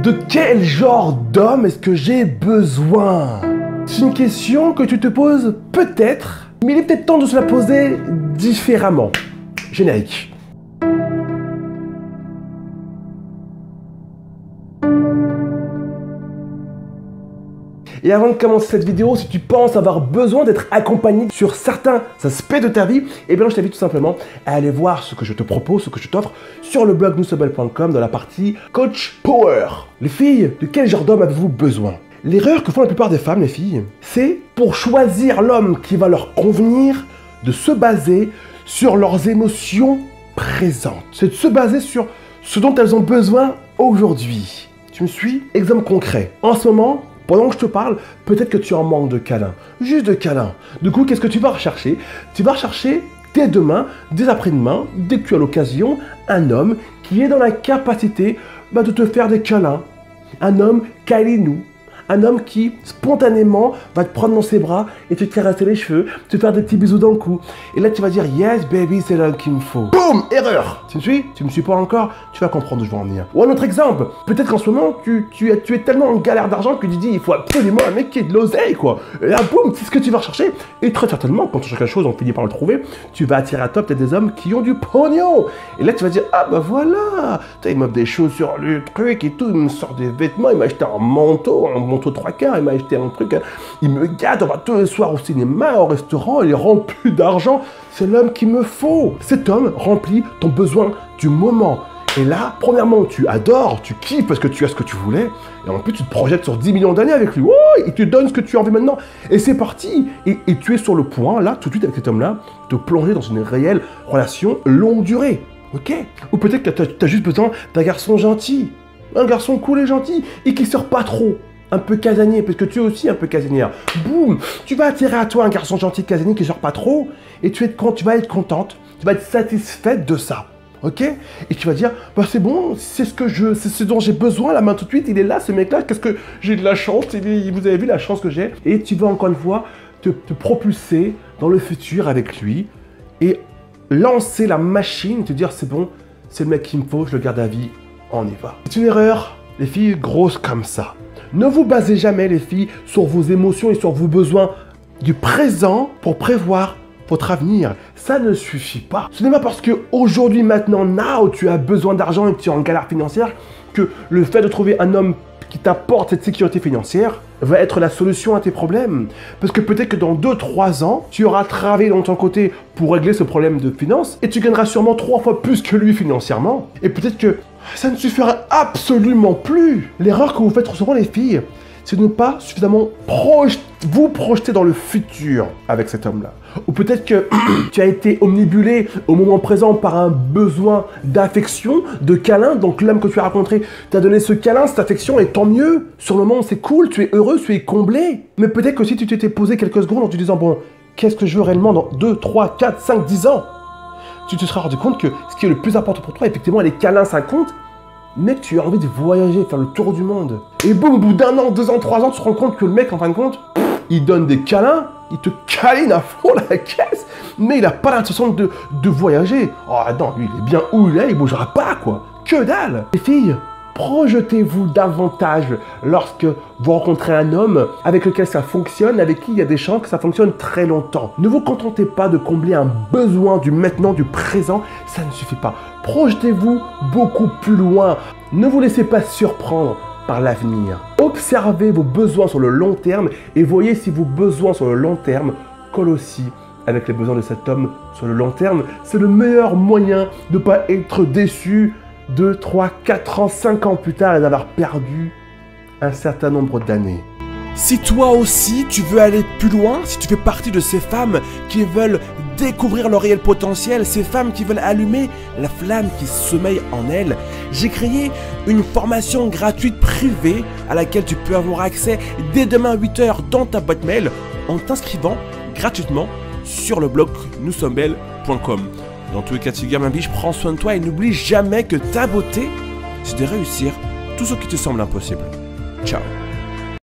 De quel genre d'homme est-ce que j'ai besoin? C'est une question que tu te poses peut-être, mais il est peut-être temps de se la poser différemment. Générique. Et avant de commencer cette vidéo, si tu penses avoir besoin d'être accompagné sur certains aspects de ta vie, eh bien je t'invite tout simplement à aller voir ce que je te propose, ce que je t'offre sur le blog noussobel.com dans la partie Coach Power. Les filles, de quel genre d'homme avez-vous besoin? L'erreur que font la plupart des femmes, les filles, c'est pour choisir l'homme qui va leur convenir, de se baser sur leurs émotions présentes. C'est de se baser sur ce dont elles ont besoin aujourd'hui. Tu me suis? Exemple concret. En ce moment, pendant que je te parle, peut-être que tu en manques de câlins. Juste de câlins. Du coup, qu'est-ce que tu vas rechercher? Tu vas rechercher dès demain, dès après-demain, dès que tu as l'occasion, un homme qui est dans la capacité de te faire des câlins. Un homme câlinou. Un homme qui, spontanément, va te prendre dans ses bras et te caresser les cheveux, te faire des petits bisous dans le cou. Et là, tu vas dire, yes, baby, c'est l'homme qu'il me faut. Boum, erreur. Tu me suis? Tu me suis pas encore? Tu vas comprendre où je veux en venir. Ou un autre exemple. Peut-être qu'en ce moment, tu es tellement en galère d'argent que tu dis, il faut absolument un mec qui ait de l'oseille, quoi. Et là, boum, c'est ce que tu vas rechercher. Et très certainement, quand tu cherches quelque chose, on finit par le trouver, tu vas attirer à toi peut-être des hommes qui ont du pognon. Et là, tu vas dire, ah bah voilà, il m'offre des chaussures, le truc et tout, il me sort des vêtements, il m'a acheté un manteau 3/4, il m'a acheté un truc, il me gâte, on va tous les soirs au cinéma, au restaurant, il remplit d'argent, c'est l'homme qu'il me faut. Cet homme remplit ton besoin du moment. Et là, premièrement, tu adores, tu kiffes parce que tu as ce que tu voulais, et en plus tu te projettes sur 10 millions d'années avec lui, oh, il te donne ce que tu as envie maintenant, et c'est parti. Et tu es sur le point, là, tout de suite avec cet homme-là, de plonger dans une réelle relation longue durée, ok? Ou peut-être que tu as juste besoin d'un garçon gentil, un garçon cool et gentil, et qui sort pas trop. Un peu casanier, parce que tu es aussi un peu casanière. Boum, tu vas attirer à toi un garçon gentil casanier qui sort pas trop, et tu vas être contente, tu vas être satisfaite de ça, ok? Et tu vas dire, bah c'est bon, c'est ce dont j'ai besoin, la main tout de suite, il est là, ce mec-là, qu'est-ce que j'ai de la chance, vous avez vu la chance que j'ai, et tu vas encore une fois te propulser dans le futur avec lui, et lancer la machine, te dire, c'est bon, c'est le mec qu'il me faut, je le garde à vie, on y va. C'est une erreur, les filles grosses comme ça. Ne vous basez jamais, les filles, sur vos émotions et sur vos besoins du présent pour prévoir votre avenir. Ça ne suffit pas. Ce n'est pas parce qu'aujourd'hui, maintenant, now, tu as besoin d'argent et que tu es en galère financière que le fait de trouver un homme qui t'apporte cette sécurité financière va être la solution à tes problèmes. Parce que peut-être que dans 2-3 ans, tu auras travaillé de ton côté pour régler ce problème de finances et tu gagneras sûrement 3 fois plus que lui financièrement. Et peut-être que ça ne suffira absolument plus. L'erreur que vous faites trop souvent, les filles, c'est de ne pas suffisamment vous projeter dans le futur avec cet homme-là. Ou peut-être que tu as été omnibulé au moment présent par un besoin d'affection, de câlin. Donc l'homme que tu as rencontré t'a donné ce câlin, cette affection, et tant mieux. Sur le moment, c'est cool, tu es heureux, tu es comblé. Mais peut-être que si tu t'étais posé quelques secondes en te disant, bon, qu'est-ce que je veux réellement dans 2, 3, 4, 5, 10 ans? Tu te seras rendu compte que ce qui est le plus important pour toi, effectivement, les câlins, ça compte, mais que tu as envie de voyager, faire le tour du monde. Et boum, au bout d'1 an, 2 ans, 3 ans, tu te rends compte que le mec, en fin de compte, il donne des câlins, il te câline à fond la caisse, mais il n'a pas l'intention de voyager. Oh non, lui, il est bien où il est, il bougera pas, quoi. Que dalle. Les filles, projetez-vous davantage lorsque vous rencontrez un homme avec lequel ça fonctionne, avec qui il y a des chances que ça fonctionne très longtemps. Ne vous contentez pas de combler un besoin du maintenant, du présent, ça ne suffit pas. Projetez-vous beaucoup plus loin. Ne vous laissez pas surprendre par l'avenir. Observez vos besoins sur le long terme et voyez si vos besoins sur le long terme collent aussi avec les besoins de cet homme sur le long terme. C'est le meilleur moyen de ne pas être déçu 2, 3, 4 ans, 5 ans plus tard et d'avoir perdu un certain nombre d'années. Si toi aussi tu veux aller plus loin, si tu fais partie de ces femmes qui veulent découvrir leur réel potentiel, ces femmes qui veulent allumer la flamme qui sommeille en elles, j'ai créé une formation gratuite privée à laquelle tu peux avoir accès dès demain 8 h dans ta boîte mail en t'inscrivant gratuitement sur le blog noussobel.com. Dans tous les cas de figure, ma biche, prends soin de toi et n'oublie jamais que ta beauté, c'est de réussir tout ce qui te semble impossible. Ciao.